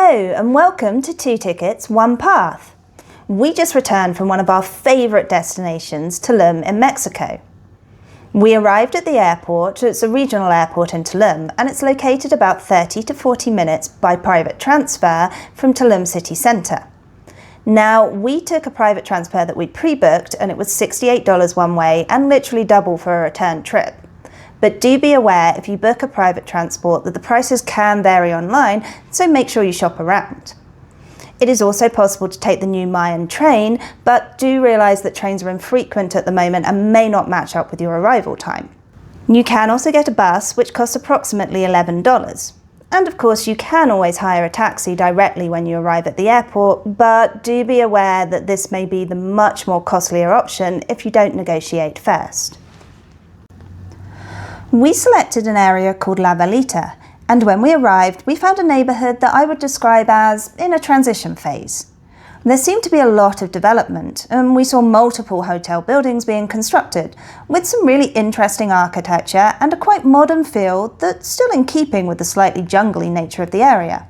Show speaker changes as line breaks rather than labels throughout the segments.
Hello and welcome to 2 Tickets, 1 Path. We just returned from one of our favourite destinations, Tulum in Mexico. We arrived at the airport. It's a regional airport in Tulum, and it's located about 30 to 40 minutes by private transfer from Tulum city centre. Now, we took a private transfer that we'd pre-booked, and it was $68 one way and literally double for a return trip. But do be aware if you book a private transport that the prices can vary online, so make sure you shop around. It is also possible to take the new Mayan train, but do realise that trains are infrequent at the moment and may not match up with your arrival time. You can also get a bus, which costs approximately $11. And of course you can always hire a taxi directly when you arrive at the airport, but do be aware that this may be the much more costlier option if you don't negotiate first. We selected an area called La Veleta, and when we arrived, we found a neighbourhood that I would describe as in a transition phase. There seemed to be a lot of development, and we saw multiple hotel buildings being constructed, with some really interesting architecture and a quite modern feel that's still in keeping with the slightly jungly nature of the area.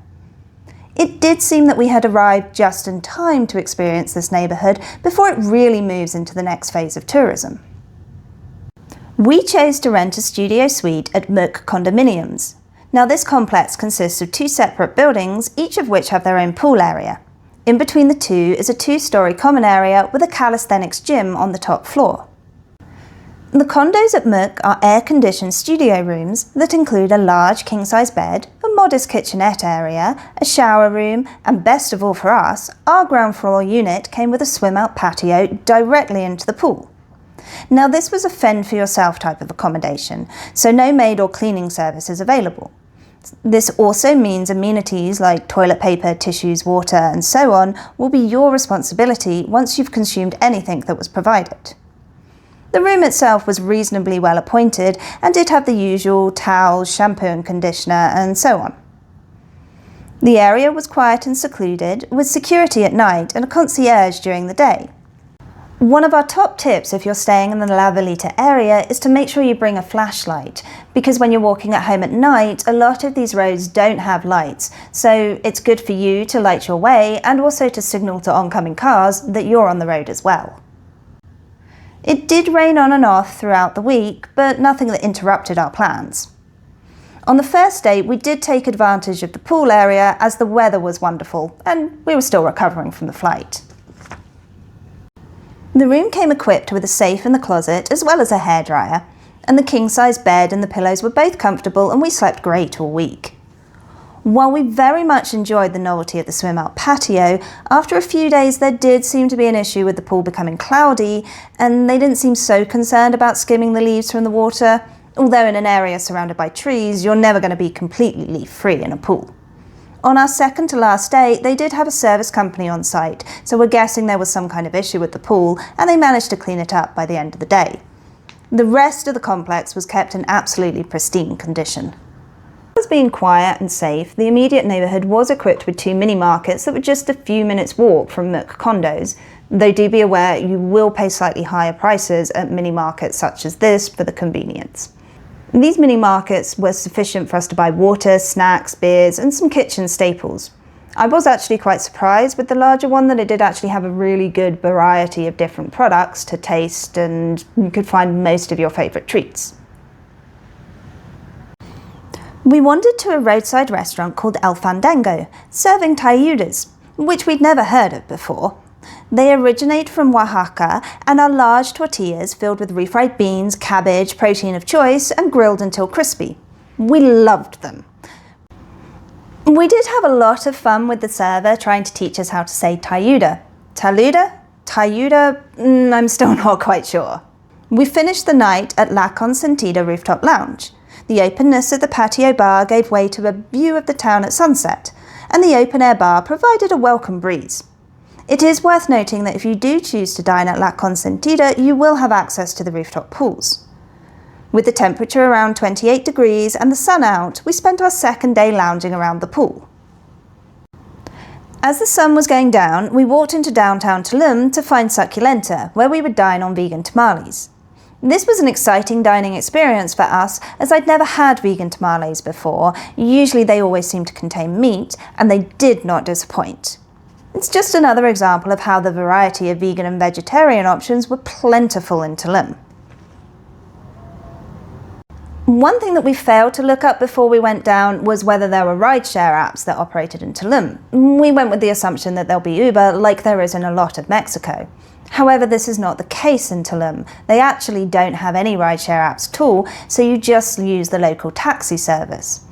It did seem that we had arrived just in time to experience this neighbourhood before it really moves into the next phase of tourism. We chose to rent a studio suite at Mook Condominiums. Now this complex consists of 2 separate buildings, each of which have their own pool area. In between the two is a 2-storey common area with a calisthenics gym on the top floor. The condos at Mook are air-conditioned studio rooms that include a large king-size bed, a modest kitchenette area, a shower room, and best of all for us, our ground floor unit came with a swim-out patio directly into the pool. Now this was a fend-for-yourself type of accommodation, so no maid or cleaning service is available. This also means amenities like toilet paper, tissues, water and so on will be your responsibility once you've consumed anything that was provided. The room itself was reasonably well appointed and did have the usual towels, shampoo and conditioner and so on. The area was quiet and secluded, with security at night and a concierge during the day. One of our top tips if you're staying in the La Veleta area is to make sure you bring a flashlight, because when you're walking at home at night, a lot of these roads don't have lights, so it's good for you to light your way and also to signal to oncoming cars that you're on the road as well. It did rain on and off throughout the week, but nothing that interrupted our plans. On the first day, we did take advantage of the pool area as the weather was wonderful and we were still recovering from the flight. The room came equipped with a safe in the closet as well as a hairdryer, and the king-size bed and the pillows were both comfortable and we slept great all week. While we very much enjoyed the novelty of the swim-out patio, after a few days there did seem to be an issue with the pool becoming cloudy, and they didn't seem so concerned about skimming the leaves from the water, although in an area surrounded by trees you're never going to be completely leaf-free in a pool. On our second to last day, they did have a service company on site, so we're guessing there was some kind of issue with the pool, and they managed to clean it up by the end of the day. The rest of the complex was kept in absolutely pristine condition. As being quiet and safe, the immediate neighbourhood was equipped with 2 mini markets that were just a few minutes walk from Mook condos, though do be aware you will pay slightly higher prices at mini markets such as this for the convenience. These mini markets were sufficient for us to buy water, snacks, beers and some kitchen staples. I was actually quite surprised with the larger one that it did actually have a really good variety of different products to taste, and you could find most of your favourite treats. We wandered to a roadside restaurant called El Fandango, serving tayudas, which we'd never heard of before. They originate from Oaxaca and are large tortillas filled with refried beans, cabbage, protein of choice, and grilled until crispy. We loved them. We did have a lot of fun with the server trying to teach us how to say tayuda. Taluda? Tayuda? I'm still not quite sure. We finished the night at La Consentida Rooftop Lounge. The openness of the patio bar gave way to a view of the town at sunset, and the open-air bar provided a welcome breeze. It is worth noting that if you do choose to dine at La Consentida, you will have access to the rooftop pools. With the temperature around 28 degrees and the sun out, we spent our second day lounging around the pool. As the sun was going down, we walked into downtown Tulum to find Succulenta, where we would dine on vegan tamales. This was an exciting dining experience for us, as I'd never had vegan tamales before. Usually they always seem to contain meat, and they did not disappoint. It's just another example of how the variety of vegan and vegetarian options were plentiful in Tulum. One thing that we failed to look up before we went down was whether there were rideshare apps that operated in Tulum. We went with the assumption that there'll be Uber, like there is in a lot of Mexico. However, this is not the case in Tulum. They actually don't have any rideshare apps at all, so you just use the local taxi service.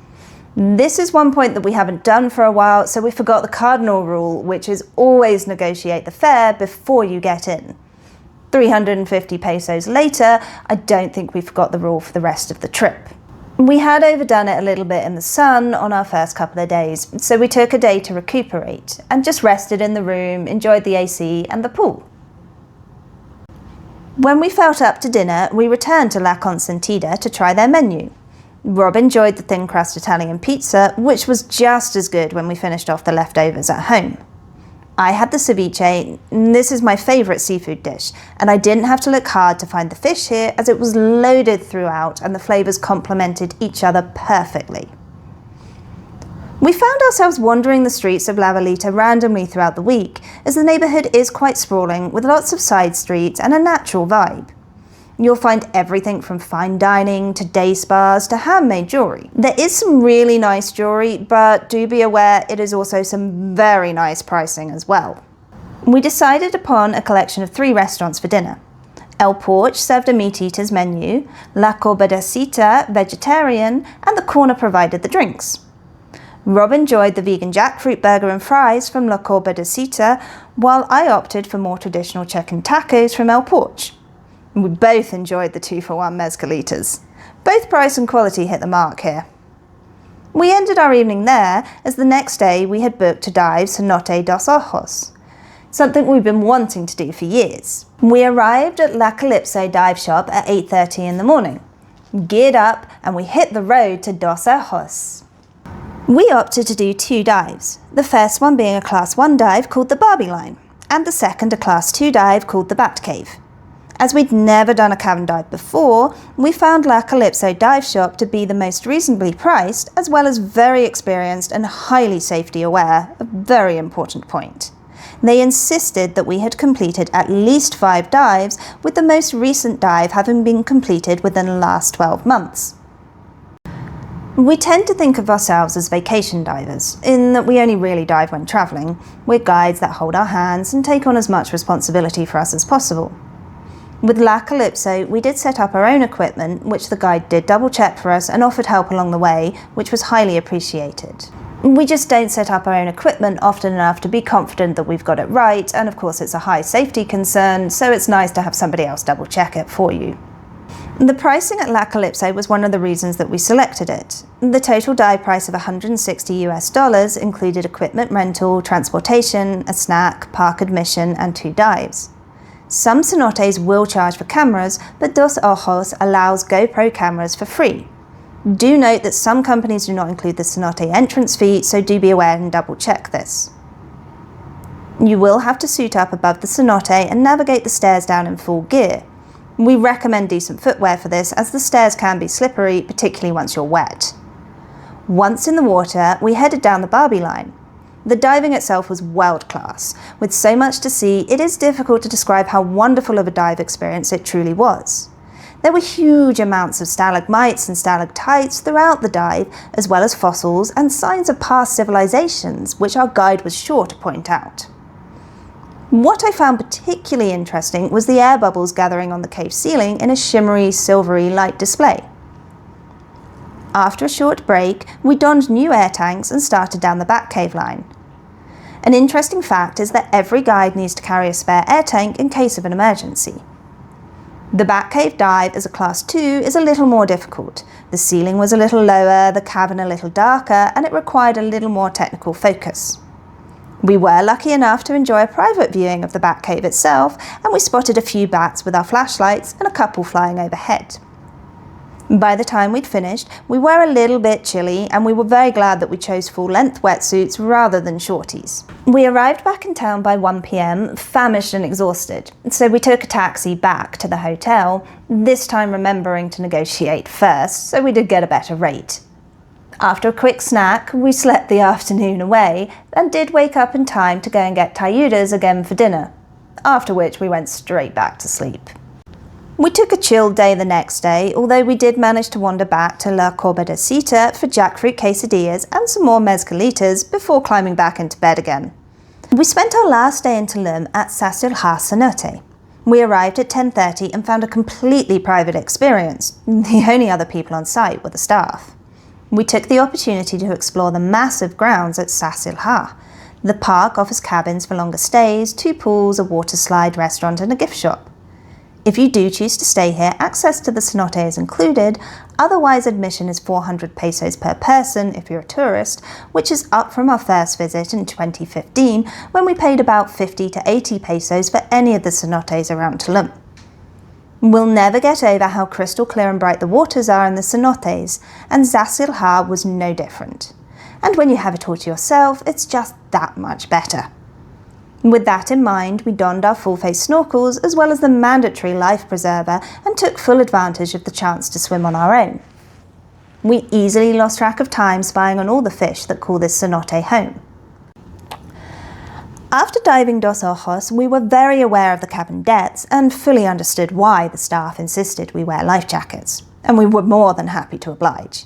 This is one point that we haven't done for a while, so we forgot the cardinal rule, which is always negotiate the fare before you get in. 350 pesos later, I don't think we forgot the rule for the rest of the trip. We had overdone it a little bit in the sun on our first couple of days, so we took a day to recuperate and just rested in the room, enjoyed the AC and the pool. When we felt up to dinner, we returned to La Consentida to try their menu. Rob enjoyed the thin crust Italian pizza, which was just as good when we finished off the leftovers at home. I had the ceviche. This is my favourite seafood dish, and I didn't have to look hard to find the fish here, as it was loaded throughout and the flavours complemented each other perfectly. We found ourselves wandering the streets of La Veleta randomly throughout the week, as the neighbourhood is quite sprawling with lots of side streets and a natural vibe. You'll find everything from fine dining to day spas to handmade jewellery. There is some really nice jewellery, but do be aware it is also some very nice pricing as well. We decided upon a collection of 3 restaurants for dinner. El Porch served a meat eater's menu, La Cobardecita vegetarian, and the corner provided the drinks. Rob enjoyed the vegan jackfruit burger and fries from La Cobardecita, while I opted for more traditional chicken tacos from El Porch. We both enjoyed the 2-for-1 mezcalitas. Both price and quality hit the mark here. We ended our evening there, as the next day we had booked to dive Cenote dos Ojos, something we've been wanting to do for years. We arrived at La Calypso dive shop at 8:30 in the morning, geared up, and we hit the road to Dos Ojos. We opted to do 2 dives, the first one being a Class 1 dive called the Barbie Line, and the second a Class 2 dive called the Bat Cave. As we'd never done a cavern dive before, we found La Calypso dive shop to be the most reasonably priced, as well as very experienced and highly safety aware, a very important point. They insisted that we had completed at least 5 dives, with the most recent dive having been completed within the last 12 months. We tend to think of ourselves as vacation divers, in that we only really dive when travelling. We're guides that hold our hands and take on as much responsibility for us as possible. With La Calypso, we did set up our own equipment, which the guide did double check for us and offered help along the way, which was highly appreciated. We just don't set up our own equipment often enough to be confident that we've got it right, and of course it's a high safety concern, so it's nice to have somebody else double check it for you. The pricing at La Calypso was one of the reasons that we selected it. The total dive price of $160 included equipment rental, transportation, a snack, park admission, and 2 dives. Some cenotes will charge for cameras, but Dos Ojos allows GoPro cameras for free. Do note that some companies do not include the cenote entrance fee, so do be aware and double check this. You will have to suit up above the cenote and navigate the stairs down in full gear. We recommend decent footwear for this, as the stairs can be slippery, particularly once you're wet. Once in the water, we headed down the Barbie Line. The diving itself was world class. With so much to see, it is difficult to describe how wonderful of a dive experience it truly was. There were huge amounts of stalagmites and stalactites throughout the dive, as well as fossils and signs of past civilizations, which our guide was sure to point out. What I found particularly interesting was the air bubbles gathering on the cave ceiling in a shimmery, silvery light display. After a short break, we donned new air tanks and started down the Bat Cave line. An interesting fact is that every guide needs to carry a spare air tank in case of an emergency. The Bat Cave dive as a Class 2 is a little more difficult. The ceiling was a little lower, the cavern a little darker, and it required a little more technical focus. We were lucky enough to enjoy a private viewing of the Bat Cave itself, and we spotted a few bats with our flashlights and a couple flying overhead. By the time we'd finished, we were a little bit chilly and we were very glad that we chose full-length wetsuits rather than shorties. We arrived back in town by 1 p.m, famished and exhausted, so we took a taxi back to the hotel, this time remembering to negotiate first, so we did get a better rate. After a quick snack, we slept the afternoon away and did wake up in time to go and get tayudas again for dinner, after which we went straight back to sleep. We took a chilled day the next day, although we did manage to wander back to La Cita for jackfruit quesadillas and some more mezcalitas before climbing back into bed again. We spent our last day in Tulum at Cenote. We arrived at 10:30 and found a completely private experience. The only other people on site were the staff. We took the opportunity to explore the massive grounds at Sasilha. The park offers cabins for longer stays, 2 pools, a water slide, restaurant and a gift shop. If you do choose to stay here, access to the cenote is included, otherwise admission is 400 pesos per person if you're a tourist, which is up from our first visit in 2015 when we paid about 50 to 80 pesos for any of the cenotes around Tulum. We'll never get over how crystal clear and bright the waters are in the cenotes, and Zasilha was no different. And when you have it all to yourself, it's just that much better. With that in mind, we donned our full-face snorkels as well as the mandatory life preserver and took full advantage of the chance to swim on our own. We easily lost track of time spying on all the fish that call this cenote home. After diving Dos Ojos, we were very aware of the cabin debts and fully understood why the staff insisted we wear life jackets, and we were more than happy to oblige.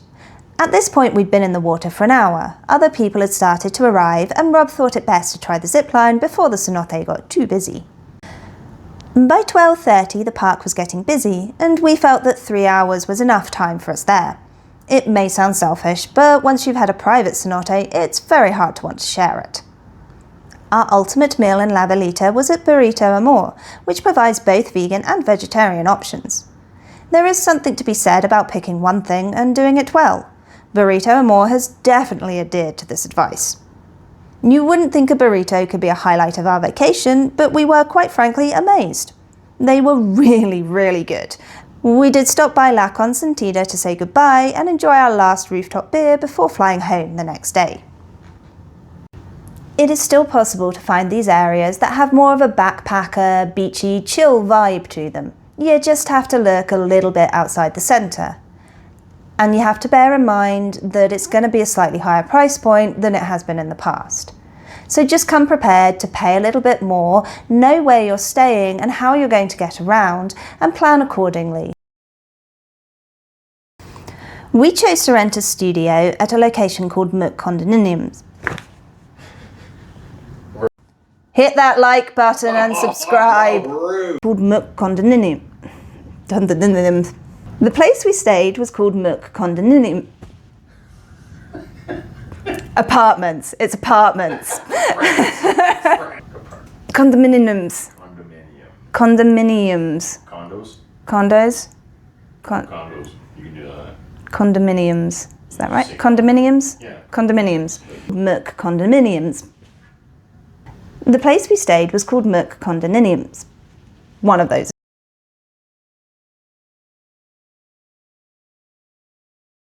At this point we'd been in the water for an hour, other people had started to arrive and Rob thought it best to try the zipline before the cenote got too busy. By 12:30 the park was getting busy and we felt that 3 hours was enough time for us there. It may sound selfish, but once you've had a private cenote, it's very hard to want to share it. Our ultimate meal in La Veleta was at Burrito Amor, which provides both vegan and vegetarian options. There is something to be said about picking one thing and doing it well. Burrito Amor has definitely adhered to this advice. You wouldn't think a burrito could be a highlight of our vacation, but we were quite frankly amazed. They were really good. We did stop by La Consentida to say goodbye and enjoy our last rooftop beer before flying home the next day. It is still possible to find these areas that have more of a backpacker, beachy, chill vibe to them. You just have to look a little bit outside the centre. And you have to bear in mind that it's going to be a slightly higher price point than it has been in the past. So just come prepared to pay a little bit more, know where you're staying and how you're going to get around, and plan accordingly. We chose to rent a studio at a location called Muk Condominiums. Hit that like button and subscribe. Called Muk Condominiums. The place we stayed was called Muk Condominium. Apartments. It's apartments. Condominiums. Condominiums.
Condos.
Condos.
Condos. You can do that.
Condominiums. Is that right? Condominiums?
Yeah.
Condominiums. Muk Condominiums. The place we stayed was called Muk Condominiums. One of those